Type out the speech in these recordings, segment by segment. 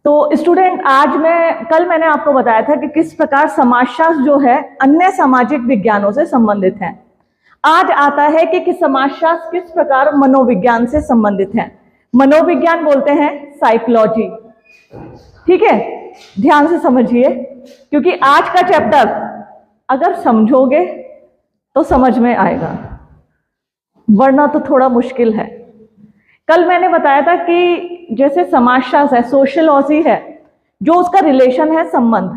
तो स्टूडेंट, कल मैंने आपको बताया था कि किस प्रकार समाजशास्त्र जो है अन्य सामाजिक विज्ञानों से संबंधित है। आज आता है कि समाजशास्त्र किस प्रकार मनोविज्ञान से संबंधित है। मनोविज्ञान बोलते हैं साइकोलॉजी। ठीक है, ध्यान से समझिए, क्योंकि आज का चैप्टर अगर समझोगे तो समझ में आएगा, वरना तो थोड़ा मुश्किल है। कल मैंने बताया था कि जैसे समाजशास्त्र है, सोशियोलॉजी है, जो उसका रिलेशन है, संबंध,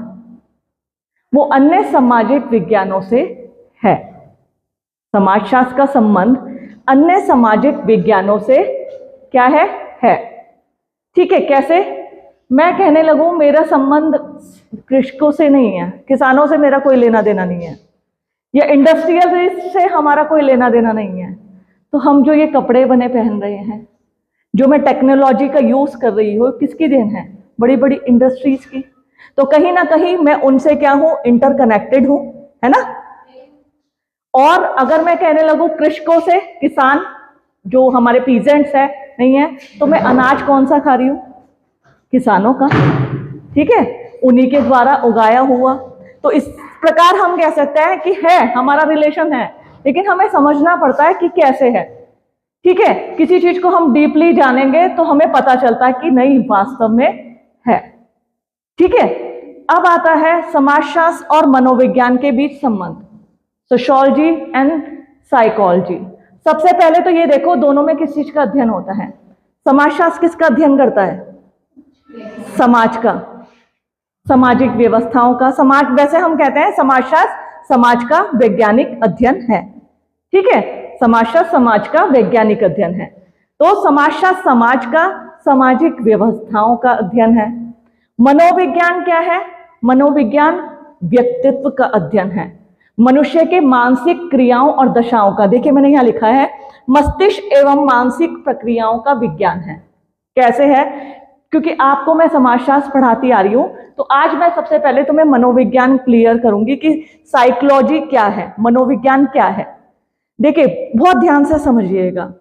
वो अन्य सामाजिक विज्ञानों से है। समाजशास्त्र का संबंध अन्य सामाजिक विज्ञानों से क्या है। ठीक है, कैसे? मैं कहने लगूं मेरा संबंध कृषकों से नहीं है, किसानों से मेरा कोई लेना देना नहीं है, या इंडस्ट्रियल से हमारा कोई लेना देना नहीं है, तो हम जो ये कपड़े बने पहन रहे हैं, जो मैं टेक्नोलॉजी का यूज कर रही हूँ, किसकी देन है? बड़ी बड़ी इंडस्ट्रीज की। तो कहीं ना कहीं मैं उनसे क्या हूं? इंटरकनेक्टेड हूं, है ना। और अगर मैं कहने लगूं कृषकों से, किसान जो हमारे पीजेंट्स है, नहीं है, तो मैं अनाज कौन सा खा रही हूं? किसानों का। ठीक है, उन्हीं के द्वारा उगाया हुआ। तो इस प्रकार हम कह सकते हैं कि है, हमारा रिलेशन है, लेकिन हमें समझना पड़ता है कि कैसे है। ठीक है, किसी चीज को हम डीपली जानेंगे तो हमें पता चलता है कि नहीं, वास्तव में है। ठीक है, अब आता है समाजशास्त्र और मनोविज्ञान के बीच संबंध, सोशियोलॉजी एंड साइकोलॉजी। सबसे पहले तो ये देखो, दोनों में किस चीज का अध्ययन होता है? समाजशास्त्र किसका अध्ययन करता है? समाज का, सामाजिक व्यवस्थाओं का। समाज, वैसे हम कहते हैं समाजशास्त्र समाज का वैज्ञानिक अध्ययन है। ठीक है, समाजशास्त्र समाज का वैज्ञानिक अध्ययन है। तो समाजशास्त्र समाज का सामाजिक व्यवस्थाओं का अध्ययन है। मनोविज्ञान क्या है? मनोविज्ञान व्यक्तित्व का अध्ययन है, मनुष्य के मानसिक क्रियाओं और दशाओं का। देखिए मैंने यहां लिखा है, मस्तिष्क एवं मानसिक प्रक्रियाओं का विज्ञान है। कैसे है? क्योंकि आपको मैं समाजशास्त्र पढ़ाती आ रही हूं, तो आज मैं सबसे पहले तुम्हें मनोविज्ञान क्लियर करूंगी कि साइकोलॉजी क्या है, मनोविज्ञान क्या है। देखिए बहुत ध्यान से समझिएगा।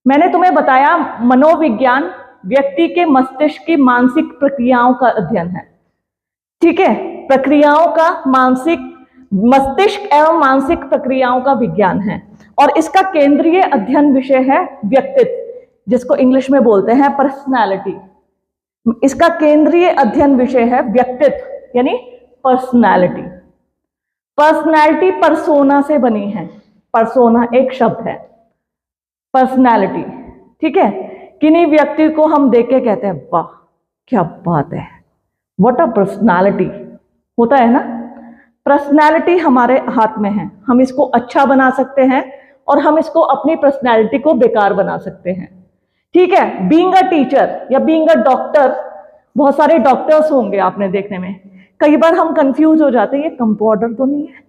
मैंने तुम्हें बताया मनोविज्ञान व्यक्ति के मस्तिष्क की मानसिक प्रक्रियाओं का अध्ययन है। ठीक है, प्रक्रियाओं का मस्तिष्क एवं मानसिक प्रक्रियाओं का विज्ञान है, और इसका केंद्रीय अध्ययन विषय है व्यक्तित्व, जिसको इंग्लिश में बोलते हैं पर्सनालिटी। इसका केंद्रीय अध्ययन विषय है व्यक्तित्व, यानी पर्सनालिटी। पर्सनालिटी परसोना से बनी है। परसोना एक शब्द है, पर्सनालिटी। ठीक है, किन्हीं व्यक्ति को हम देख के कहते हैं वाह क्या बात है, व्हाट अ पर्सनालिटी, होता है ना। पर्सनालिटी हमारे हाथ में है, हम इसको अच्छा बना सकते हैं और हम इसको, अपनी पर्सनालिटी को बेकार बना सकते हैं। ठीक है, बीइंग अ टीचर या बीइंग अ डॉक्टर, बहुत सारे डॉक्टर्स होंगे आपने देखने में, कई बार हम कंफ्यूज हो जाते हैं, ये कंपाउंडर तो नहीं है,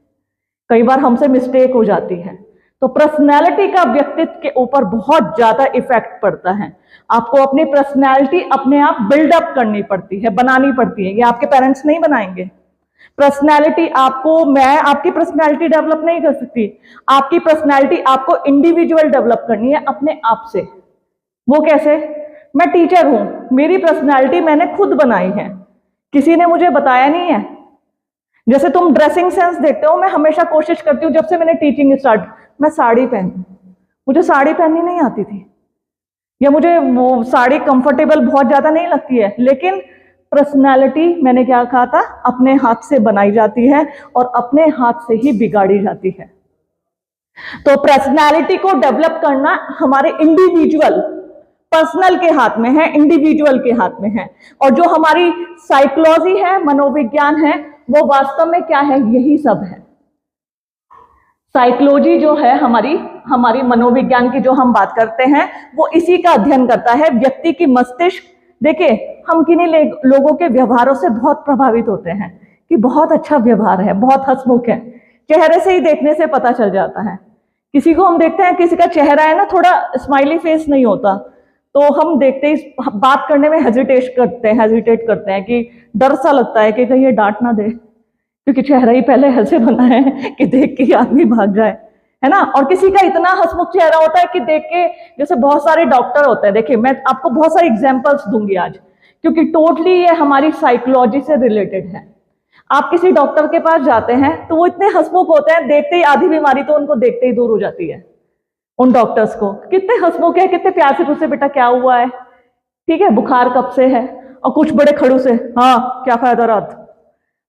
कई बार हमसे मिस्टेक हो जाती है। तो पर्सनैलिटी का व्यक्तित्व के ऊपर बहुत ज्यादा इफेक्ट पड़ता है। आपको अपनी पर्सनैलिटी अपने आप बिल्डअप करनी पड़ती है, बनानी पड़ती है, ये आपके पेरेंट्स नहीं बनाएंगे। पर्सनैलिटी आपको, मैं आपकी पर्सनैलिटी डेवलप नहीं कर सकती। आपकी पर्सनैलिटी आपको इंडिविजुअल डेवलप करनी है अपने आप से। वो कैसे? मैं टीचर हूं, मेरी पर्सनैलिटी मैंने खुद बनाई है, किसी ने मुझे बताया नहीं है। जैसे तुम ड्रेसिंग सेंस देखते हो, मैं हमेशा कोशिश करती हूँ, जब से मैंने टीचिंग स्टार्ट, मैं साड़ी पहनूं, मुझे साड़ी पहननी नहीं आती थी, या मुझे वो साड़ी कंफर्टेबल बहुत ज्यादा नहीं लगती है, लेकिन पर्सनालिटी मैंने क्या कहा था, अपने हाथ से बनाई जाती है और अपने हाथ से ही बिगाड़ी जाती है। तो पर्सनालिटी को डेवलप करना हमारे इंडिविजुअल, पर्सनल के हाथ में है, इंडिविजुअल के हाथ में है। और जो हमारी साइकोलॉजी है, मनोविज्ञान है, वो वास्तव में क्या है? यही सब है। साइकोलॉजी जो है हमारी मनोविज्ञान की जो हम बात करते हैं, वो इसी का अध्ययन करता है, व्यक्ति की मस्तिष्क। देखिए हम किन्हीं लोगों के व्यवहारों से बहुत प्रभावित होते हैं कि बहुत अच्छा व्यवहार है, बहुत हंसमुख है, चेहरे से ही देखने से पता चल जाता है। किसी को हम देखते हैं, किसी का चेहरा है ना थोड़ा स्माइली फेस नहीं होता, तो हम देखते ही बात करने में हेजिटेट करते हैं कि डर सा लगता है कि कहीं ये डांट ना दे, क्योंकि चेहरा ही पहले ऐसे बना है कि देख के आदमी भाग जाए, है ना। और किसी का इतना हंसमुख चेहरा होता है कि देख के, जैसे बहुत सारे डॉक्टर होते हैं, देखिए मैं आपको बहुत सारे एग्जांपल्स दूंगी आज, क्योंकि टोटली ये हमारी साइकोलॉजी से रिलेटेड है। आप किसी डॉक्टर के पास जाते हैं तो वो इतने हंसमुख होते हैं, देखते ही आधी बीमारी तो उनको देखते ही दूर हो जाती है। उन डॉक्टर्स को कितने हंसमुख है, कितने प्यार से पूछते बेटा क्या हुआ है, ठीक है बुखार कब से है, और कुछ बड़े खड़ूस है, हाँ क्या खाया था रात,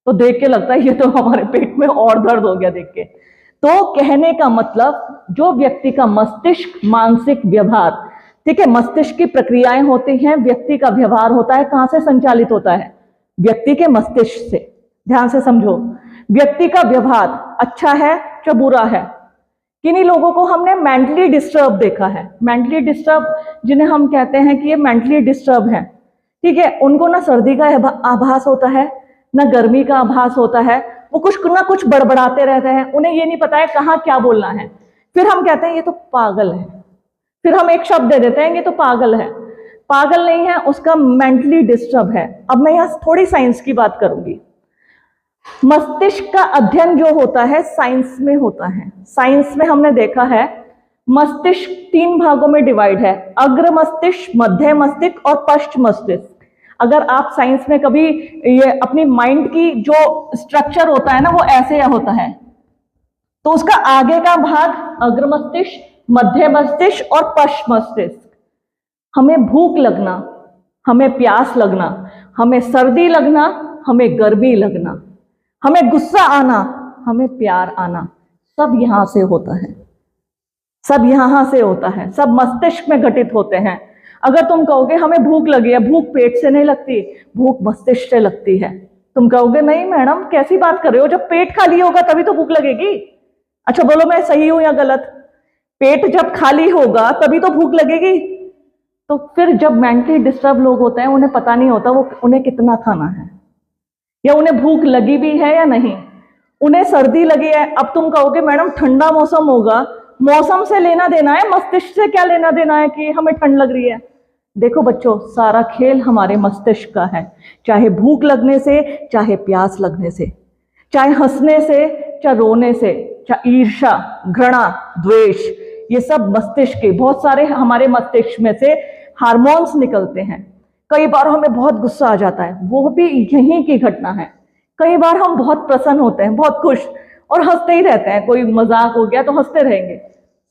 तो देख के लगता है ये तो हमारे पेट में और दर्द हो गया देख के। तो कहने का मतलब जो व्यक्ति का मस्तिष्क मानसिक व्यवहार, ठीक है, मस्तिष्क की प्रक्रियाएं होती हैं, व्यक्ति का व्यवहार होता है, कहां से संचालित होता है, व्यक्ति के मस्तिष्क से। ध्यान से समझो, व्यक्ति का व्यवहार अच्छा है या बुरा है। किन्हीं लोगों को हमने मेंटली डिस्टर्ब देखा है, मेंटली डिस्टर्ब जिन्हें हम कहते हैं कि ये मेंटली डिस्टर्ब है, ठीक है, उनको ना सर्दी का आभास होता है ना गर्मी का आभास होता है, वो कुछ ना कुछ बड़बड़ाते रहते हैं, उन्हें ये नहीं पता है कहाँ क्या बोलना है, फिर हम कहते हैं ये तो पागल है, फिर हम एक शब्द दे देते हैं ये तो पागल है। पागल नहीं है, उसका मेंटली डिस्टर्ब है। अब मैं यहाँ थोड़ी साइंस की बात करूंगी। मस्तिष्क का अध्ययन जो होता है साइंस में होता है। साइंस में हमने देखा है मस्तिष्क 3 भागों में डिवाइड है, अग्र मस्तिष्क, मध्य मस्तिष्क और पश्च मस्तिष्क। अगर आप साइंस में कभी ये अपनी माइंड की जो स्ट्रक्चर होता है ना वो ऐसे होता है, तो उसका आगे का भाग अग्र मस्तिष्क, मध्य मस्तिष्क और पश्च मस्तिष्क। हमें भूख लगना, हमें प्यास लगना, हमें सर्दी लगना, हमें गर्मी लगना, हमें गुस्सा आना, हमें प्यार आना, सब यहां से होता है, सब यहां से होता है, सब मस्तिष्क में घटित होते हैं। अगर तुम कहोगे हमें भूख लगी है, भूख पेट से नहीं लगती, भूख मस्तिष्क से लगती है। तुम कहोगे नहीं मैडम कैसी बात कर रहे हो, जब पेट खाली होगा तभी तो भूख लगेगी। अच्छा बोलो मैं सही हूं या गलत? पेट जब खाली होगा तभी तो भूख लगेगी। तो फिर जब मेंटली डिस्टर्ब लोग होते हैं उन्हें पता नहीं होता वो उन्हें कितना खाना है, या उन्हें भूख लगी भी है या नहीं। उन्हें सर्दी लगी है, अब तुम कहोगे मैडम ठंडा मौसम होगा, मौसम से लेना देना है, मस्तिष्क से क्या लेना देना है कि हमें ठंड लग रही है। देखो बच्चों, सारा खेल हमारे मस्तिष्क का है, चाहे भूख लगने से, चाहे प्यास लगने से, चाहे हंसने से, चाहे रोने से, चाहे ईर्ष्या, घृणा, द्वेष, ये सब मस्तिष्क के बहुत सारे हमारे मस्तिष्क में से हार्मोन्स निकलते हैं। कई बार हमें बहुत गुस्सा आ जाता है, वो भी यहीं की घटना है। कई बार हम बहुत प्रसन्न होते हैं, बहुत खुश, और हंसते ही रहते हैं, कोई मजाक हो गया तो हंसते रहेंगे,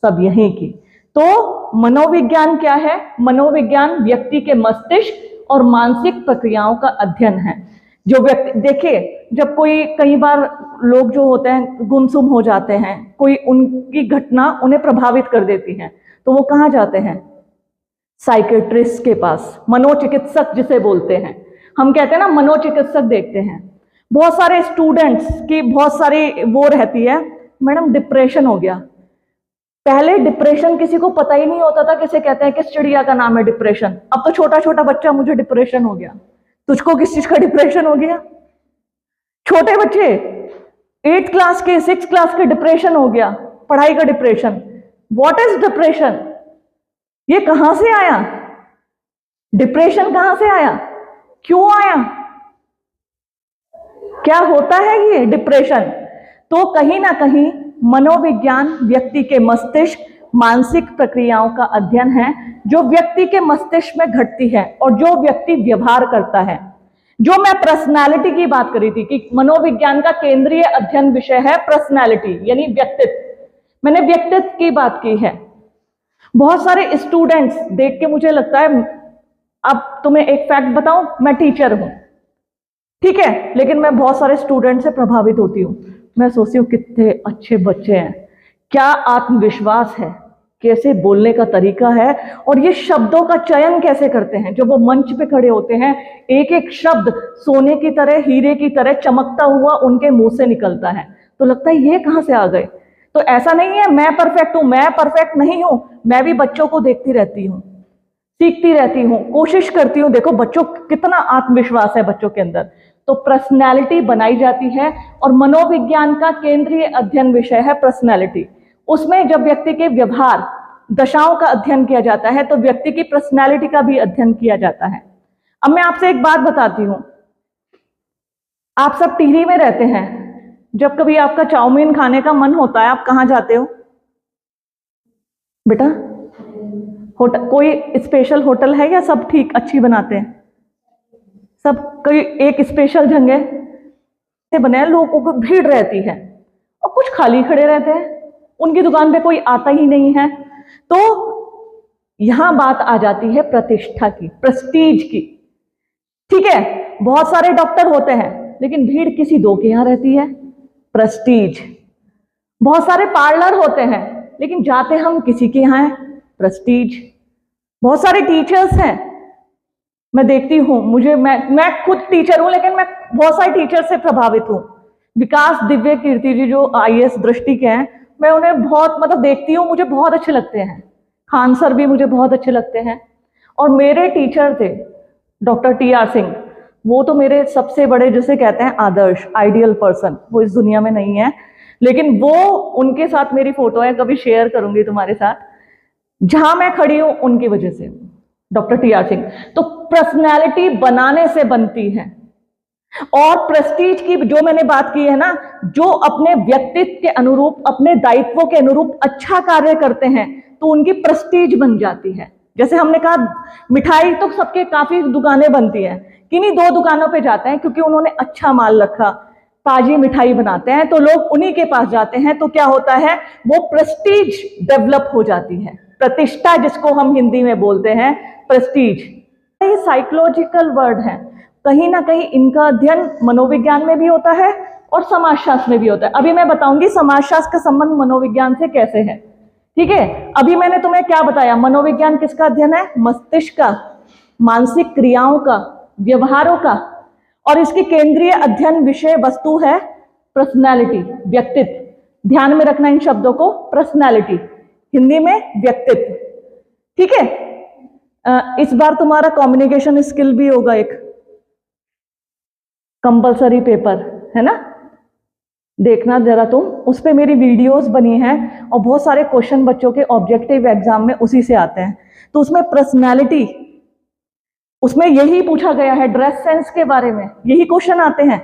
सब यहीं की। तो मनोविज्ञान क्या है? मनोविज्ञान व्यक्ति के मस्तिष्क और मानसिक प्रक्रियाओं का अध्ययन है। जो व्यक्ति, देखिए जब कोई, कई बार लोग जो होते हैं गुमसुम हो जाते हैं, कोई उनकी घटना उन्हें प्रभावित कर देती है, तो वो कहाँ जाते हैं? साइकेट्रिस्ट के पास, मनोचिकित्सक जिसे बोलते हैं। हम कहते हैं ना मनोचिकित्सक देखते हैं। बहुत सारे स्टूडेंट्स की बहुत सारी वो रहती है, मैडम डिप्रेशन हो गया। पहले डिप्रेशन किसी को पता ही नहीं होता था, किसे कहते हैं, किस चिड़िया का नाम है डिप्रेशन। अब तो छोटा छोटा बच्चा मुझे डिप्रेशन हो गया, तुझको किस चीज का डिप्रेशन हो गया? छोटे बच्चे 8th क्लास के, 6th क्लास के डिप्रेशन हो गया, पढ़ाई का डिप्रेशन। What is depression? ये कहां से आया? डिप्रेशन कहां से आया? क्यों आया? क्या होता है ये डिप्रेशन? तो कहीं ना कहीं मनोविज्ञान व्यक्ति के मस्तिष्क, मानसिक प्रक्रियाओं का अध्ययन है, जो व्यक्ति के मस्तिष्क में घटती है और जो व्यक्ति व्यवहार करता है। जो मैं पर्सनालिटी की बात करी थी कि मनोविज्ञान का केंद्रीय अध्ययन विषय है पर्सनालिटी, यानी व्यक्तित्व। मैंने व्यक्तित्व की बात की है। बहुत सारे स्टूडेंट्स देख के मुझे लगता है, अब तुम्हें एक फैक्ट बताऊं, मैं टीचर हूं, ठीक है, लेकिन मैं बहुत सारे स्टूडेंट से प्रभावित होती हूँ। मैं सोचती हूँ कितने अच्छे बच्चे हैं, क्या आत्मविश्वास है, कैसे बोलने का तरीका है, और ये शब्दों का चयन कैसे करते हैं। जब वो मंच पे खड़े होते हैं, एक एक शब्द सोने की तरह, हीरे की तरह चमकता हुआ उनके मुंह से निकलता है, तो लगता है ये कहां से आ गए। तो ऐसा नहीं है मैं परफेक्ट हूं, मैं परफेक्ट नहीं हूं, मैं भी बच्चों को देखती रहती हूं, सीखती रहती हूं, कोशिश करती हूं। देखो बच्चों, कितना आत्मविश्वास है बच्चों के अंदर। तो पर्सनैलिटी बनाई जाती है, और मनोविज्ञान का केंद्रीय अध्ययन विषय है पर्सनैलिटी। उसमें जब व्यक्ति के व्यवहार दशाओं का अध्ययन किया जाता है, तो व्यक्ति की पर्सनैलिटी का भी अध्ययन किया जाता है। अब मैं आपसे एक बात बताती हूं, आप सब टिहरी में रहते हैं, जब कभी आपका चाउमीन खाने का मन होता है, आप कहां जाते हो बेटा? होटल, कोई स्पेशल होटल है या सब ठीक अच्छी बनाते हैं? सब कोई एक स्पेशल जगह से बने हैं, लोगों को भीड़ रहती है और कुछ खाली खड़े रहते हैं, उनकी दुकान पे कोई आता ही नहीं है। तो यहां बात आ जाती है प्रतिष्ठा की, प्रेस्टीज की। ठीक है, बहुत सारे डॉक्टर होते हैं लेकिन भीड़ किसी दो के यहां रहती है, प्रेस्टीज। बहुत सारे पार्लर होते हैं लेकिन जाते हम किसी के यहां हैं, प्रेस्टीज। बहुत सारे टीचर्स हैं, मैं देखती हूं, मैं खुद टीचर हूं लेकिन मैं बहुत सारे टीचर से प्रभावित हूं। विकास दिव्य कीर्ति जी जो आईएएस दृष्टि के हैं, मैं उन्हें बहुत देखती हूं, मुझे बहुत अच्छे लगते हैं। खान सर भी मुझे बहुत अच्छे लगते हैं। और मेरे टीचर थे डॉक्टर टी.आर. सिंह, वो तो मेरे सबसे बड़े, जिसे कहते हैं आदर्श, आइडियल पर्सन। वो इस दुनिया में नहीं है लेकिन वो, उनके साथ मेरी फोटो है, कभी शेयर करूंगी तुम्हारे साथ। जहां मैं खड़ी हूं उनकी वजह से, डॉक्टर टी.आर. सिंह। तो पर्सनैलिटी बनाने से बनती है। और प्रेस्टीज की जो मैंने बात की है ना, जो अपने व्यक्तित्व के अनुरूप, अपने दायित्वों के अनुरूप अच्छा कार्य करते हैं तो उनकी प्रेस्टीज बन जाती है। जैसे हमने कहा, मिठाई तो सबके काफी दुकानें बनती हैं, किन्हीं दो दुकानों पे जाते हैं क्योंकि उन्होंने अच्छा माल रखा, ताजी मिठाई बनाते हैं तो लोग उन्हीं के पास जाते हैं। तो क्या होता है, वो प्रेस्टीज डेवलप हो जाती है, प्रतिष्ठा जिसको हम हिंदी में बोलते हैं, प्रेस्टीज। ये साइकोलॉजिकल वर्ड है, कहीं ना कहीं इनका अध्ययन मनोविज्ञान में भी होता है और समाजशास्त्र में भी होता है। अभी मैं बताऊंगी समाजशास्त्र का संबंध मनोविज्ञान से कैसे है। ठीक है, अभी मैंने तुम्हें क्या बताया, मनोविज्ञान किसका अध्ययन है, मस्तिष्क का, मानसिक क्रियाओं का, व्यवहारों का। और इसकी केंद्रीय अध्ययन विषय वस्तु है पर्सनैलिटी, व्यक्तित्व। ध्यान में रखना इन शब्दों को, पर्सनैलिटी हिंदी में व्यक्तित्व। ठीक है, इस बार तुम्हारा कम्युनिकेशन स्किल भी होगा, एक कंपलसरी पेपर है ना, देखना जरा तुम, उस पे मेरी वीडियोस बनी हैं और बहुत सारे क्वेश्चन बच्चों के ऑब्जेक्टिव एग्जाम में उसी से आते हैं। तो उसमें पर्सनैलिटी, उसमें यही पूछा गया है, ड्रेस सेंस के बारे में यही क्वेश्चन आते हैं,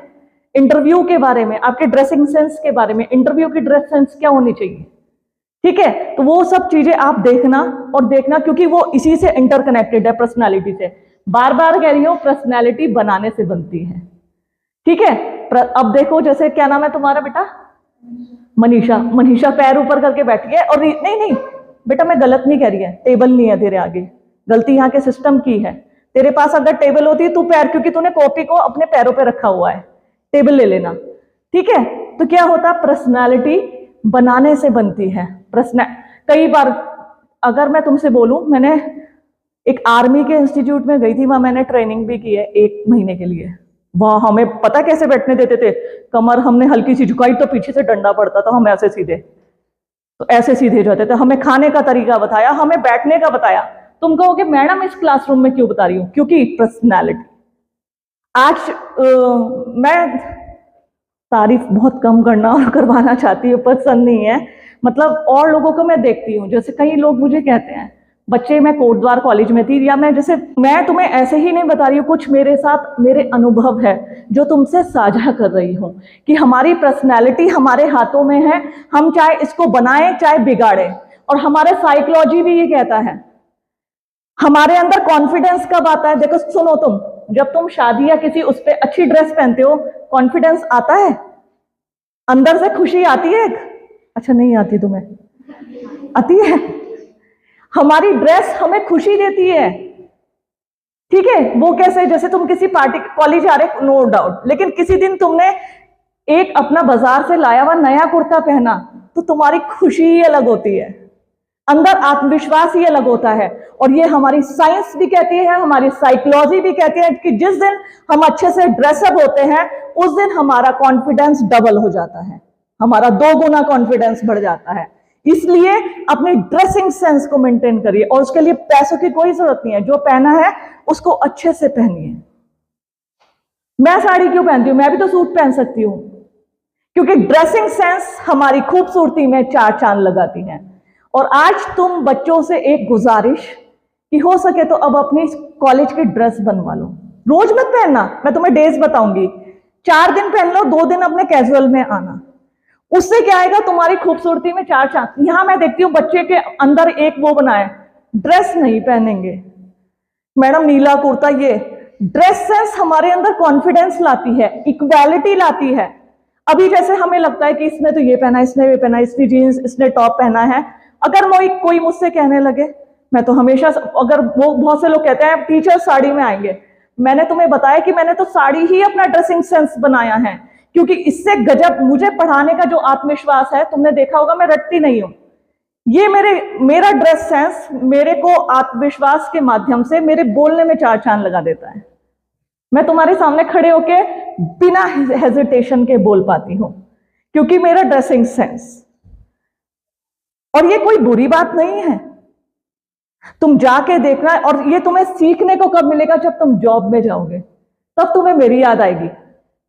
इंटरव्यू के बारे में, आपके ड्रेसिंग सेंस के बारे में, इंटरव्यू की ड्रेस सेंस क्या होनी चाहिए। ठीक है, तो वो सब चीजें आप देखना और देखना, क्योंकि वो इसी से इंटरकनेक्टेड है, पर्सनालिटी से। बार बार कह रही हूं, पर्सनालिटी बनाने से बनती है। ठीक है, अब देखो, जैसे क्या नाम है तुम्हारा बेटा, मनीषा। मनीषा पैर ऊपर करके बैठी है, और नहीं नहीं बेटा, मैं गलत नहीं कह रही है, टेबल नहीं है तेरे आगे, गलती यहाँ के सिस्टम की है। तेरे पास अगर टेबल होती तू पैर, क्योंकि तूने कॉपी को अपने पैरों पे रखा हुआ है, टेबल ले लेना। ठीक है, तो क्या होता, पर्सनालिटी बनाने से बनती है। कई बार अगर मैं तुमसे बोलूं, मैंने एक आर्मी के इंस्टीट्यूट में गई थी, वहां मैंने ट्रेनिंग भी की है 1 महीने के लिए। वहां हमें पता कैसे बैठने देते थे, कमर हमने हल्की सी झुकाई तो पीछे से डंडा पड़ता था, हम ऐसे सीधे, तो ऐसे सीधे जाते थे। हमें खाने का तरीका बताया, हमें बैठने का बताया। तुम कहोगे मैडम इस क्लासरूम में क्यों बता रही हूं, क्योंकि पर्सनैलिटी। आज मैं तारीफ बहुत कम करना और करवाना चाहती हूँ, पसंद नहीं है, मतलब और लोगों को मैं देखती हूँ, जैसे कई लोग मुझे कहते हैं, बच्चे, मैं कोटद्वार कॉलेज में थी, या मैं तुम्हें ऐसे ही नहीं बता रही हूँ, कुछ मेरे साथ मेरे अनुभव है जो तुमसे साझा कर रही हूँ, कि हमारी पर्सनैलिटी हमारे हाथों में है, हम चाहे इसको बनाएं चाहे बिगाड़ें। और हमारे साइकोलॉजी भी ये कहता है, हमारे अंदर कॉन्फिडेंस कब आता है, देखो सुनो, तुम जब तुम शादी या किसी उस पर अच्छी ड्रेस पहनते हो, कॉन्फिडेंस आता है, अंदर से खुशी आती है। अच्छा नहीं आती तुम्हें, आती है। हमारी ड्रेस हमें खुशी देती है। ठीक है, वो कैसे, जैसे तुम किसी पार्टी, कॉलेज आ रहे, नो डाउट, लेकिन किसी दिन तुमने एक अपना बाजार से लाया हुआ नया कुर्ता पहना, तो तुम्हारी खुशी ही अलग होती है, अंदर आत्मविश्वास ही अलग होता है। और ये हमारी साइंस भी कहती है, हमारी साइकोलॉजी भी कहती है कि जिस दिन हम अच्छे से ड्रेसअप होते हैं, उस दिन हमारा कॉन्फिडेंस डबल हो जाता है, हमारा 2 गुना कॉन्फिडेंस बढ़ जाता है। इसलिए अपनी ड्रेसिंग सेंस को मेंटेन करिए, और उसके लिए पैसों की कोई जरूरत नहीं है, जो पहना है उसको अच्छे से पहनिए। मैं साड़ी क्यों पहनती हूं, मैं भी तो सूट पहन सकती हूं, क्योंकि ड्रेसिंग सेंस हमारी खूबसूरती में 4 चांद लगाती है। और आज तुम बच्चों से एक गुजारिश, कि हो सके तो अब अपनी कॉलेज की ड्रेस बनवा लो, रोज मत पहनना, मैं तुम्हें डेज बताऊंगी, 4 दिन पहन लो, 2 दिन अपने कैजुअल में आना, उससे क्या आएगा, तुम्हारी खूबसूरती में 4 चांद। यहां मैं देखती हूँ बच्चे के अंदर एक वो बनाए, ड्रेस नहीं पहनेंगे, मैडम नीला कुर्ता, ये ड्रेस सेंस हमारे अंदर कॉन्फिडेंस लाती है, इक्वालिटी लाती है। अभी जैसे हमें लगता है कि इसने तो ये पहना, इसने ये पहना, इसने जीन्स, इसने टॉप पहना है, अगर कोई मुझसे कहने लगे, मैं तो हमेशा, अगर वो बहुत से लोग कहते हैं टीचर साड़ी में आएंगे, मैंने तुम्हें बताया कि मैंने तो साड़ी ही अपना ड्रेसिंग सेंस बनाया है, क्योंकि इससे गजब मुझे पढ़ाने का जो आत्मविश्वास है, तुमने देखा होगा मैं रटती नहीं हूं। ये मेरा ड्रेस सेंस मेरे को आत्मविश्वास के माध्यम से मेरे बोलने में चार चांद लगा देता है। मैं तुम्हारे सामने खड़े होके बिना हेजिटेशन के बोल पाती हूं, क्योंकि मेरा ड्रेसिंग सेंस। और ये कोई बुरी बात नहीं है, तुम जाके देखना। और ये तुम्हें सीखने को कब मिलेगा? जब तुम जॉब में जाओगे, तब तुम्हें मेरी याद आएगी।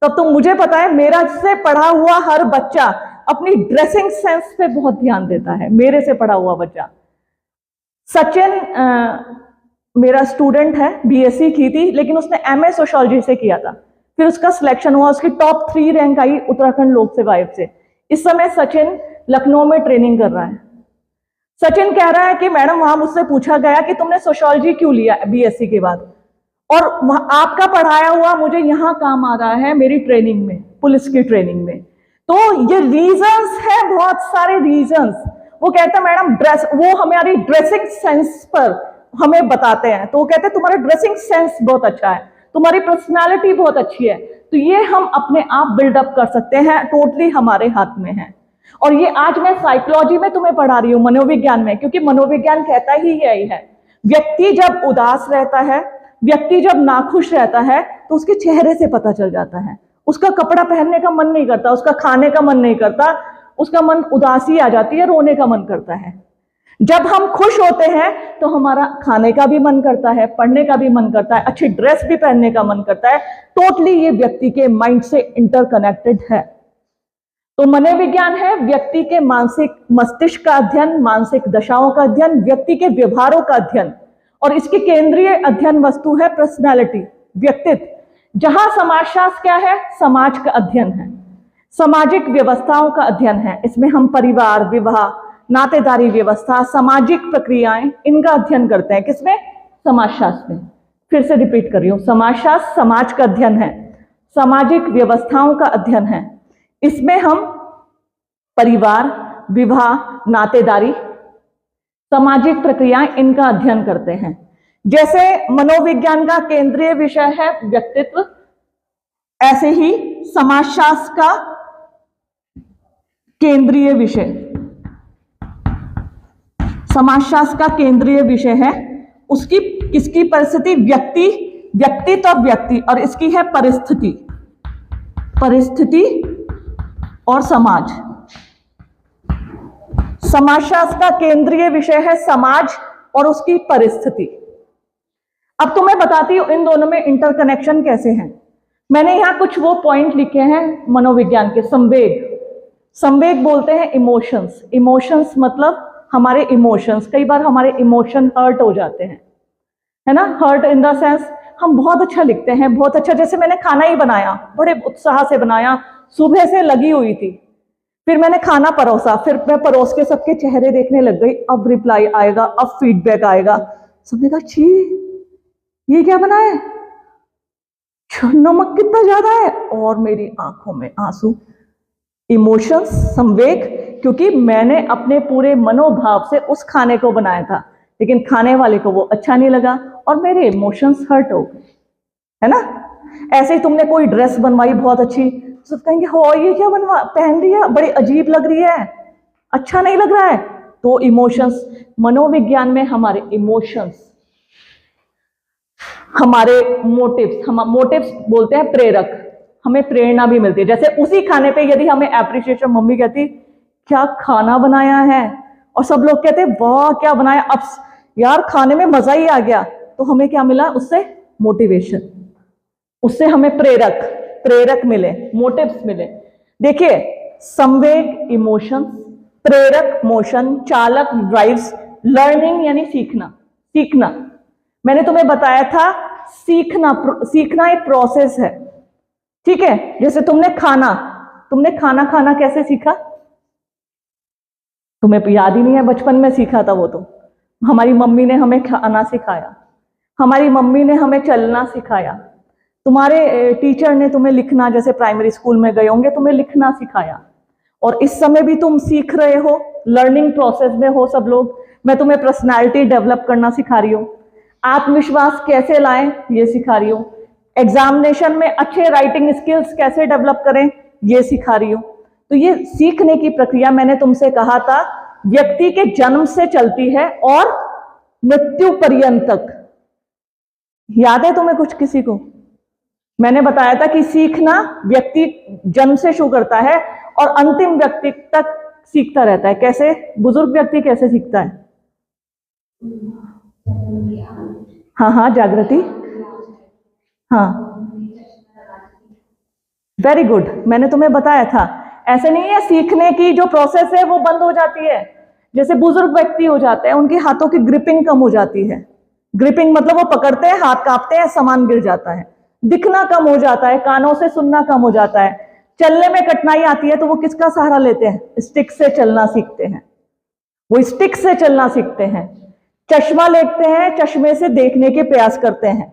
तब तुम, मुझे पता है मेरा से पढ़ा हुआ हर बच्चा अपनी ड्रेसिंग सेंस पे बहुत ध्यान देता है, मेरे से पढ़ा हुआ बच्चा। सचिन मेरा स्टूडेंट है, बीएससी की थी, लेकिन उसने एमए सोशियोलॉजी से किया था। फिर उसका सिलेक्शन हुआ, उसकी टॉप 3 रैंक आई उत्तराखंड लोक सेवा आयोग से। इस समय सचिन लखनऊ में ट्रेनिंग कर रहा है। सचिन कह रहा है कि मैडम, वहां मुझसे पूछा गया कि तुमने सोशियोलॉजी क्यों लिया बीएससी के बाद, और आपका पढ़ाया हुआ मुझे यहां काम आ रहा है मेरी ट्रेनिंग में, पुलिस की ट्रेनिंग में। तो ये रीजंस है, बहुत सारे रीजंस। वो कहते हैं मैडम ड्रेस, वो हमारी ड्रेसिंग सेंस पर हमें बताते हैं। तो वो कहते हैं तुम्हारा ड्रेसिंग सेंस बहुत अच्छा है, तुम्हारी पर्सनालिटी बहुत अच्छी है। तो ये हम अपने आप बिल्डअप कर सकते हैं, टोटली हमारे हाथ में है। और ये आज मैं साइकोलॉजी में तुम्हें पढ़ा रही हूँ, मनोविज्ञान में, क्योंकि मनोविज्ञान कहता ही यही है। व्यक्ति जब उदास रहता है, व्यक्ति जब नाखुश रहता है, तो उसके चेहरे से पता चल जाता है। उसका कपड़ा पहनने का मन नहीं करता, उसका खाने का मन नहीं करता, उसका मन उदासी आ जाती है, रोने का मन करता है। जब हम खुश होते हैं तो हमारा खाने का भी मन करता है, पढ़ने का भी मन करता है, अच्छी ड्रेस भी पहनने का मन करता है। टोटली ये व्यक्ति के माइंड से इंटरकनेक्टेड है। तो मनोविज्ञान है व्यक्ति के मानसिक मस्तिष्क का अध्ययन, मानसिक दशाओं का अध्ययन, व्यक्ति के व्यवहारों का अध्ययन। और इसकी केंद्रीय अध्ययन वस्तु है पर्सनैलिटी, व्यक्तित्व। जहां समाजशास्त्र क्या है? समाज का अध्ययन है, सामाजिक व्यवस्थाओं का अध्ययन है। इसमें हम परिवार, विवाह, नातेदारी व्यवस्था, सामाजिक प्रक्रियाएं, इनका अध्ययन करते हैं। किसमें? समाजशास्त्र में। फिर से रिपीट कर रही हूं, समाजशास्त्र समाज का अध्ययन है, सामाजिक व्यवस्थाओं का अध्ययन है। इसमें हम परिवार, विवाह, नातेदारी, सामाजिक प्रक्रियाएं, इनका अध्ययन करते हैं। जैसे मनोविज्ञान का केंद्रीय विषय है व्यक्तित्व, ऐसे ही समाजशास्त्र का केंद्रीय विषय, समाजशास्त्र का केंद्रीय विषय है उसकी किसकी परिस्थिति? व्यक्तित्व और व्यक्ति, और इसकी है परिस्थिति, परिस्थिति और समाज। समाजशास्त्र का केंद्रीय विषय है समाज और उसकी परिस्थिति। अब तो मैं बताती हूं इन दोनों में इंटरकनेक्शन कैसे है। मैंने यहां कुछ वो पॉइंट लिखे हैं मनोविज्ञान के। संवेग, संवेग बोलते हैं इमोशंस। इमोशंस मतलब हमारे इमोशंस, कई बार हमारे इमोशन हर्ट हो जाते हैं, है ना। हर्ट इन द सेंस हम बहुत अच्छा लिखते हैं, बहुत अच्छा। जैसे मैंने खाना ही बनाया, बड़े उत्साह से बनाया, सुबह से लगी हुई थी, फिर मैंने खाना परोसा, फिर मैं परोस के सबके चेहरे देखने लग गई। अब रिप्लाई आएगा, अब फीडबैक आएगा, सबने कहा छी ये क्या बना है, नमक कितना ज्यादा है, और मेरी आंखों में आंसू। इमोशंस, संवेग, क्योंकि मैंने अपने पूरे मनोभाव से उस खाने को बनाया था, लेकिन खाने वाले को वो अच्छा नहीं लगा और मेरे इमोशंस हर्ट हो गए, है ना। ऐसे ही तुमने कोई ड्रेस बनवाई बहुत अच्छी, सब कहेंगे हो ये क्या बनवा पहन रही है, बड़ी अजीब लग रही है, अच्छा नहीं लग रहा है। तो इमोशंस, मनोविज्ञान में हमारे इमोशंस, हमारे मोटिव्स, हम मोटिव्स बोलते हैं प्रेरक, हमें प्रेरणा भी मिलती है। जैसे उसी खाने पे यदि हमें एप्रिसिएशन, मम्मी कहती क्या खाना बनाया है, और सब लोग कहते वाह क्या बनाया, अब यार खाने में मजा ही आ गया, तो हमें क्या मिला उससे? मोटिवेशन, उससे हमें प्रेरक मिले, मोटिव्स मिले। देखिए, संवेग इमोशंस, प्रेरक मोशन, चालक ड्राइव्स, लर्निंग यानी सीखना। मैंने तुम्हें बताया था सीखना एक प्रोसेस है, ठीक है। जैसे तुमने खाना खाना कैसे सीखा? तुम्हें याद ही नहीं है, बचपन में सीखा था वो तो, हमारी मम्मी ने हमें खाना सिखाया। हमारी मम्मी ने हमें चलना सिखाया, तुम्हारे टीचर ने तुम्हें लिखना, जैसे प्राइमरी स्कूल में गए होंगे, तुम्हें लिखना सिखाया, और इस समय भी तुम सीख रहे हो, लर्निंग प्रोसेस में हो सब लोग। मैं तुम्हें पर्सनालिटी डेवलप करना सिखा रही हूँ, आत्मविश्वास कैसे लाएं ये सिखा रही हूँ, एग्जामिनेशन में अच्छे राइटिंग स्किल्स कैसे डेवलप करें ये सिखा रही हूँ। तो ये सीखने की प्रक्रिया मैंने तुमसे कहा था व्यक्ति के जन्म से चलती है और मृत्यु पर्यंत तक। याद है तुम्हें कुछ किसी को? मैंने बताया था कि सीखना व्यक्ति जन्म से शुरू करता है और अंतिम व्यक्ति तक सीखता रहता है। कैसे? बुजुर्ग व्यक्ति कैसे सीखता है? हाँ हाँ, जागृति, हाँ, वेरी गुड, मैंने तुम्हें बताया था। ऐसे नहीं है सीखने की जो प्रोसेस है वो बंद हो जाती है। जैसे बुजुर्ग व्यक्ति हो जाते हैं, उनके हाथों की ग्रिपिंग कम हो जाती है। ग्रिपिंग मतलब वो पकड़ते हैं, हाथ कांपते हैं, सामान गिर जाता है। दिखना कम हो जाता है, कानों से सुनना कम हो जाता है। चलने में कठिनाई आती है तो वो किसका सहारा लेते हैं? स्टिक से चलना सीखते हैं, वो स्टिक से चलना सीखते हैं। चश्मा लेते हैं, चश्मे से देखने के प्रयास करते हैं,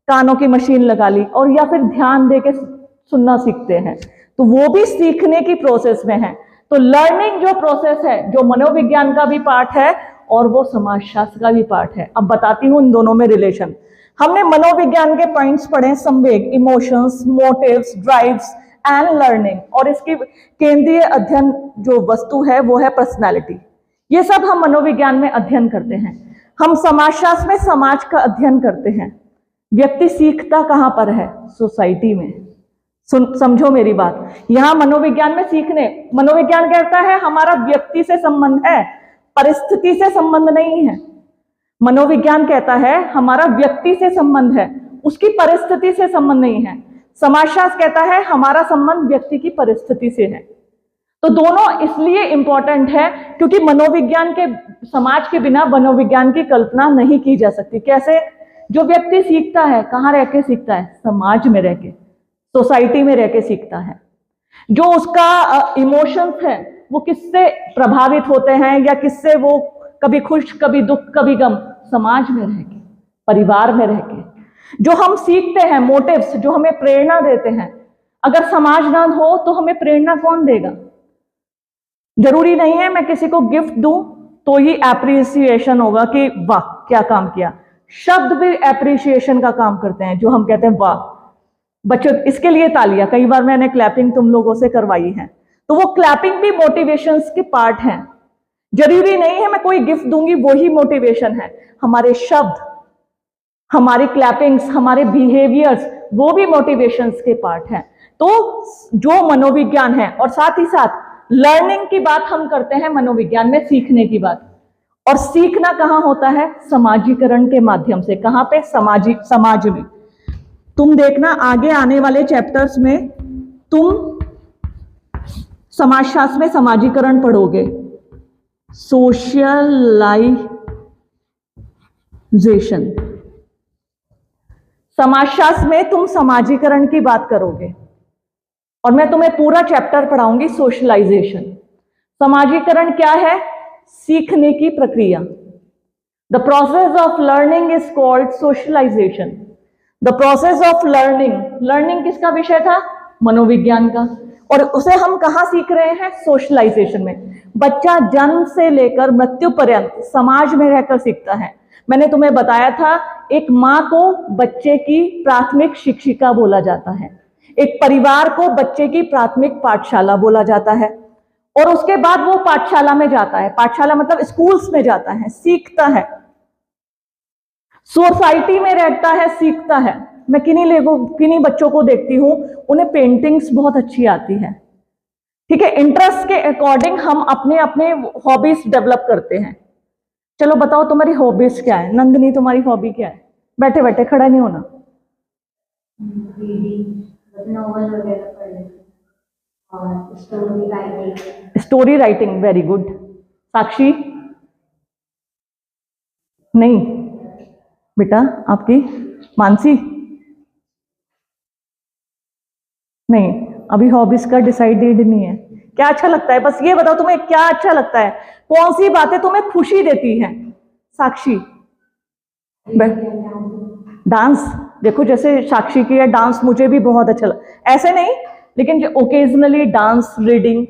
कानों की मशीन लगा ली, और या फिर ध्यान दे के सुनना सीखते हैं। तो वो भी सीखने की प्रोसेस में है। तो लर्निंग जो प्रोसेस है, जो मनोविज्ञान का भी पार्ट है और वो समाजशास्त्र का भी पार्ट है। अब बताती हूं इन दोनों में रिलेशन। हमने मनोविज्ञान के पॉइंट्स पढ़े, संवेग, emotions, motives, drives and learning, और इसकी केंद्रीय अध्ययन जो वस्तु है वो है पर्सनैलिटी। ये सब हम मनोविज्ञान में अध्ययन करते हैं। हम समाजशास्त्र में समाज का अध्ययन करते हैं। व्यक्ति सीखता कहां पर है? सोसाइटी में। समझो मेरी बात, यहां मनोविज्ञान में सीखने, मनोविज्ञान कहता है हमारा व्यक्ति से संबंध है, परिस्थिति से संबंध नहीं है। मनोविज्ञान कहता है हमारा व्यक्ति से संबंध है, उसकी परिस्थिति से संबंध नहीं है। समाजशास्त्र कहता है हमारा संबंध व्यक्ति की परिस्थिति से है। तो दोनों इसलिए इंपॉर्टेंट है क्योंकि मनोविज्ञान के, समाज के बिना मनोविज्ञान की कल्पना नहीं की जा सकती। कैसे? जो व्यक्ति सीखता है कहाँ रह के सीखता है? समाज में रह के, सोसाइटी में रह के सीखता है। जो उसका इमोशंस है वो किससे प्रभावित होते हैं या किससे वो कभी खुश कभी दुख कभी गम? समाज में रह के, परिवार में रह के। जो हम सीखते हैं, मोटिव्स जो हमें प्रेरणा देते हैं, अगर समाज ना हो तो हमें प्रेरणा कौन देगा? जरूरी नहीं है मैं किसी को गिफ्ट दूं तो ही एप्रिसिएशन होगा कि वाह क्या काम किया। शब्द भी एप्रिसिएशन का काम करते हैं, जो हम कहते हैं वाह। बच्चों इसके लिए तालियां, कई बार मैंने क्लैपिंग तुम लोगों से करवाई है। तो वो क्लैपिंग भी मोटिवेशंस के पार्ट हैं। जरूरी नहीं है मैं कोई गिफ्ट दूंगी वही मोटिवेशन है। हमारे शब्द, हमारी क्लैपिंग्स, हमारे बिहेवियर्स, वो भी मोटिवेशंस के पार्ट हैं। तो जो मनोविज्ञान है, और साथ ही साथ लर्निंग की बात हम करते हैं मनोविज्ञान में, सीखने की बात। और सीखना कहाँ होता है? समाजीकरण के माध्यम से। कहाँ पे? समाज में। तुम देखना आगे आने वाले चैप्टर्स में तुम समाजशास्त्र में समाजीकरण पढ़ोगे, सोशलाइजेशन। समाजशास्त्र में तुम समाजीकरण की बात करोगे और मैं तुम्हें पूरा चैप्टर पढ़ाऊंगी सोशलाइजेशन। समाजीकरण क्या है? सीखने की प्रक्रिया। The process of learning is called socialisation. The process of learning, learning किसका विषय था? मनोविज्ञान का। और उसे हम कहाँ सीख रहे हैं? सोशलाइजेशन में। बच्चा जन्म से लेकर मृत्यु पर्यंत समाज में रहकर सीखता है। मैंने तुम्हें बताया था एक माँ को बच्चे की प्राथमिक शिक्षिका बोला जाता है, एक परिवार को बच्चे की प्राथमिक पाठशाला बोला जाता है, और उसके बाद वो पाठशाला में जाता है। पाठशाला मतलब स्कूल्स में जाता है, सीखता है, सोसाइटी में रहता है, सीखता है। मैं किन्हीं बच्चों को देखती हूं, उन्हें पेंटिंग्स बहुत अच्छी आती है। ठीक है, इंटरेस्ट के अकॉर्डिंग हम अपने अपने हॉबीज डेवलप करते हैं। चलो बताओ तुम्हारी हॉबीज क्या है? नंदिनी तुम्हारी हॉबी क्या है? बैठे बैठे, खड़ा नहीं होना। नॉवल वगैरह पढ़ने और स्टोरी राइटिंग, वेरी गुड। साक्षी? नहीं बेटा, आपकी? मानसी? नहीं, अभी हॉबीज का डिसाइडेड नहीं है। क्या अच्छा लगता है? बस ये बताओ तुम्हें क्या अच्छा लगता है, कौन सी बातें तुम्हें खुशी देती हैं? साक्षी? डांस, देखो जैसे साक्षी की है डांस, मुझे भी बहुत अच्छा लगा, ऐसे नहीं लेकिन जो ओकेजनली डांस, रीडिंग।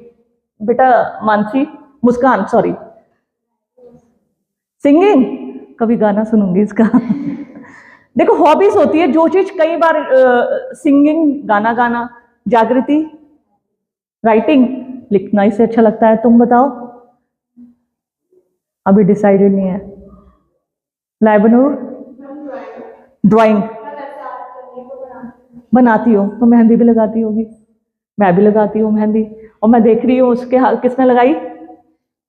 बेटा मानसी, मुस्कान सॉरी, सिंगिंग, कभी गाना सुनूंगी इसका। देखो हॉबीज होती है जो चीज कई बार, सिंगिंग गाना गाना, जागृति राइटिंग लिखना इसे अच्छा लगता है, तुम बताओ। अभी डिसाइडेड नहीं है। लाइबनूर, ड्राइंग बनाती हो तो मेहंदी भी लगाती होगी, मैं भी लगाती हूँ मेहंदी, और मैं देख रही हूँ उसके हाथ किसने लगाई,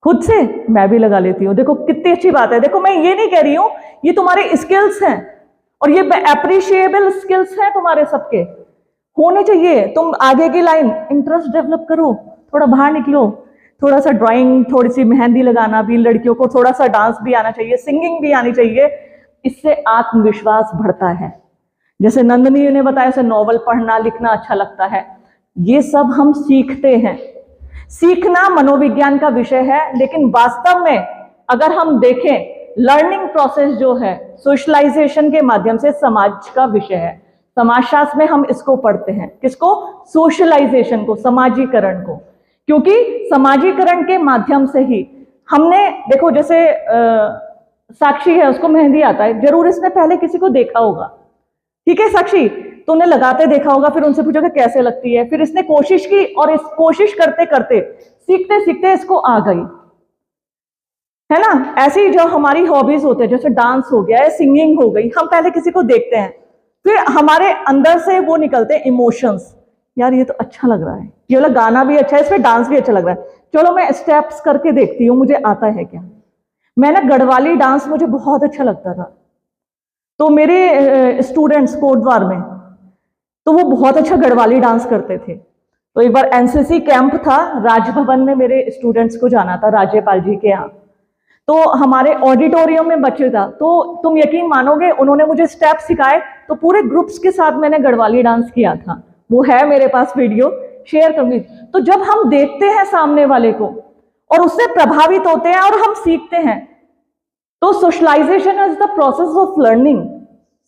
खुद से, मैं भी लगा लेती हूँ। देखो कितनी अच्छी बात है। देखो मैं ये नहीं कह रही हूँ, ये तुम्हारे स्किल्स हैं और ये अप्रिशिएबल स्किल्स हैं तुम्हारे सबके, होने चाहिए। तुम आगे की लाइन इंटरेस्ट डेवलप करो, थोड़ा बाहर निकलो, थोड़ा सा ड्राइंग, थोड़ी सी मेहंदी लगाना भी, लड़कियों को थोड़ा सा डांस भी आना चाहिए, सिंगिंग भी आनी चाहिए, इससे आत्मविश्वास बढ़ता है। जैसे नंदनी ने बताया, जैसे नॉवल पढ़ना लिखना अच्छा लगता है, ये सब हम सीखते हैं। सीखना मनोविज्ञान का विषय है, लेकिन वास्तव में अगर हम देखें, लर्निंग प्रोसेस जो है सोशलाइजेशन के माध्यम से समाज का विषय है। समाजशास्त्र में हम इसको पढ़ते हैं, किसको, सोशलाइजेशन को, समाजीकरण को, क्योंकि समाजीकरण के माध्यम से ही हमने, देखो जैसे साक्षी है, उसको मेहंदी आता है, जरूर इसने पहले किसी को देखा होगा, ठीक है साक्षी, तो उन्हें लगाते देखा होगा, फिर उनसे पूछा कि कैसे लगती है, फिर इसने कोशिश की और इस कोशिश करते करते सीखते सीखते इसको आ गई, है ना। ऐसे ही जो हमारी हॉबीज होते हैं, जैसे डांस हो गया, सिंगिंग हो गई, हम पहले किसी को देखते हैं, फिर हमारे अंदर से वो निकलते हैं इमोशंस, यार ये तो अच्छा लग रहा है, ये वाला गाना भी अच्छा है, इसमें डांस भी अच्छा लग रहा है, चलो मैं स्टेप्स करके देखती हूँ मुझे आता है क्या। मैं ना गढ़वाली डांस मुझे बहुत अच्छा लगता था, तो मेरे स्टूडेंट्स कोटद्वार में, तो वो बहुत अच्छा गढ़वाली डांस करते थे। तो एक बार एनसीसी कैंप था, राजभवन में मेरे स्टूडेंट्स को जाना था, राज्यपाल जी के यहाँ, तो हमारे ऑडिटोरियम में बच्चे था, तो तुम यकीन मानोगे उन्होंने मुझे स्टेप सिखाए, तो पूरे ग्रुप्स के साथ मैंने गढ़वाली डांस किया था, वो है मेरे पास वीडियो, शेयर करूंगी। तो जब हम देखते हैं सामने वाले को और उससे प्रभावित होते हैं और हम सीखते हैं, तो socialisation is the process of learning.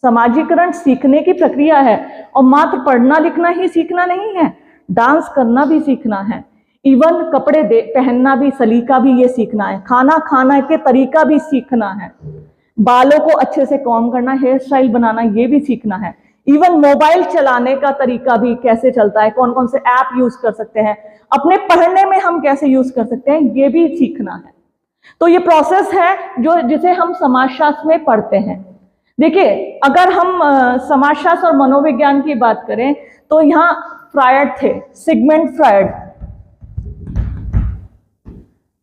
समाजीकरण सीखने की प्रक्रिया है, और मात्र पढ़ना लिखना ही सीखना नहीं है, डांस करना भी सीखना है, इवन कपड़े पहनना भी, सलीका भी ये सीखना है, खाना खाना के तरीका भी सीखना है, बालों को अच्छे से कॉम्ब करना, हेयर स्टाइल बनाना ये भी सीखना है, इवन मोबाइल चलाने का तरीका भी कैसे चलता है, कौन कौन से ऐप यूज कर सकते हैं, अपने पढ़ने में हम कैसे यूज कर सकते हैं, ये भी सीखना है। तो ये प्रोसेस है जो जिसे हम समाजशास्त्र में पढ़ते हैं। देखिए अगर हम समाजशास्त्र और मनोविज्ञान की बात करें, तो यहाँ फ्रायड थे, सिगमंड फ्रायड,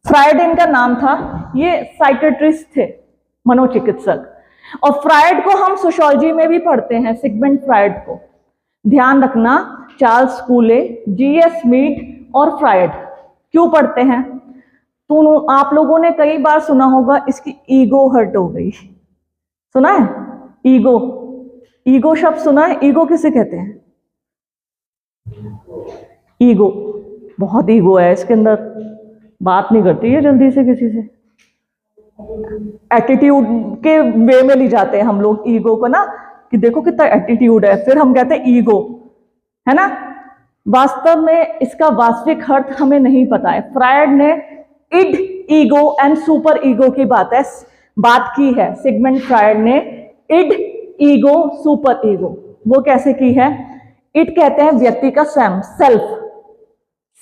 फ्रायड इनका नाम था, ये साइकेट्रिस्ट थे, मनोचिकित्सक, और फ्रायड को हम सोशियोलॉजी में भी पढ़ते हैं, सिगमंड फ्रायड को। ध्यान रखना, चार्ल्स कूले, जीएस मीट और फ्रायड क्यों पढ़ते हैं, तो आप लोगों ने कई बार सुना होगा इसकी ईगो हर्ट हो गई, सुना है, ईगो, ईगो शब्द सुना है, ईगो किसे कहते हैं, ईगो, बहुत ईगो है इसके अंदर, बात नहीं करती है जल्दी से किसी से, एटीट्यूड के वे में ले जाते हैं हम लोग ईगो को ना, कि देखो कितना एटीट्यूड है, फिर हम कहते हैं ईगो, है ना। वास्तव में इसका वास्तविक अर्थ हमें नहीं पता है। फ्रायड ने id, ego and super ego की बात की है। सिगमंड फ्रायड ने इड, ईगो, सुपर ईगो, वो कैसे की है। इड कहते हैं व्यक्ति का स्वयं, सेल्फ,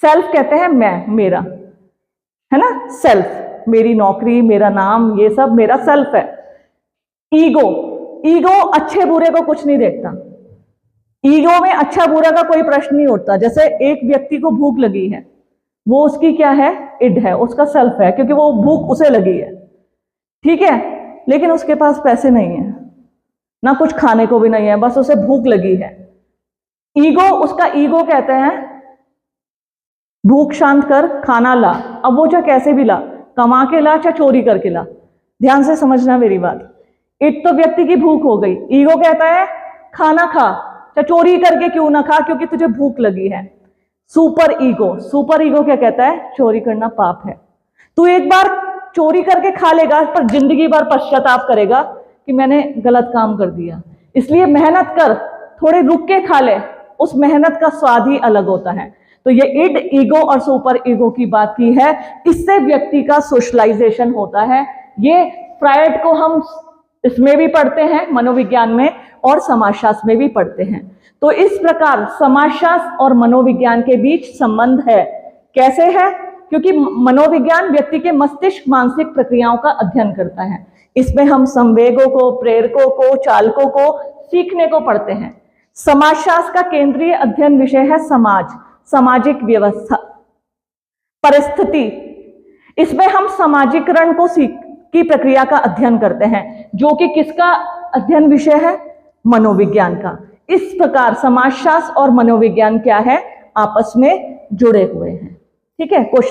सेल्फ कहते हैं मैं, मेरा, है ना, सेल्फ, मेरी नौकरी, मेरा नाम, ये सब मेरा सेल्फ है। ईगो, ईगो अच्छे बुरे को कुछ नहीं देखता, ईगो में अच्छा बुरा का कोई प्रश्न नहीं उठता। जैसे एक व्यक्ति को भूख लगी है, वो उसकी क्या है, इड है, उसका सेल्फ है, क्योंकि वो भूख उसे लगी है, ठीक है, लेकिन उसके पास पैसे नहीं है, ना कुछ खाने को भी नहीं है, बस उसे भूख लगी है। ईगो, उसका ईगो कहते हैं भूख शांत कर, खाना ला। अब वो चाहे कैसे भी ला, कमा के ला चाहे चोरी करके ला, ध्यान से समझना मेरी बात। इड तो व्यक्ति की भूख हो गई, ईगो कहता है खाना खा, चाहे चोरी करके क्यों ना खा, क्योंकि तुझे भूख लगी है। सुपर ईगो, सुपर ईगो क्या कहता है, चोरी करना पाप है, तू एक बार चोरी करके खा लेगा पर जिंदगी भर पश्चाताप करेगा कि मैंने गलत काम कर दिया, इसलिए मेहनत कर, थोड़े रुक के खा ले, उस मेहनत का स्वाद ही अलग होता है। तो ये इड, ईगो और सुपर ईगो की बात की है। इससे व्यक्ति का सोशलाइजेशन होता है। ये फ्रायड को हम इसमें भी पढ़ते हैं, मनोविज्ञान में, और समाजशास्त्र में भी पढ़ते हैं। तो इस प्रकार समाजशास्त्र और मनोविज्ञान के बीच संबंध है। कैसे है? क्योंकि मनोविज्ञान व्यक्ति के मस्तिष्क मानसिक प्रक्रियाओं का अध्ययन करता है। इसमें हम संवेगों को, प्रेरकों को, चालकों को सीखने को पढ़ते हैं। समाजशास्त्र का केंद्रीय अध्ययन विषय है समाज, सामाजिक व्यवस्था, परिस्थिति। इसमें हम सामाजिकरण को की प्रक्रिया का अध्ययन करते हैं, जो कि किसका अध्ययन विषय है? मनोविज्ञान का। इस प्रकार समाजशास्त्र और मनोविज्ञान क्या है? आपस में जुड़े हुए हैं। ठीक है। क्वेश्चन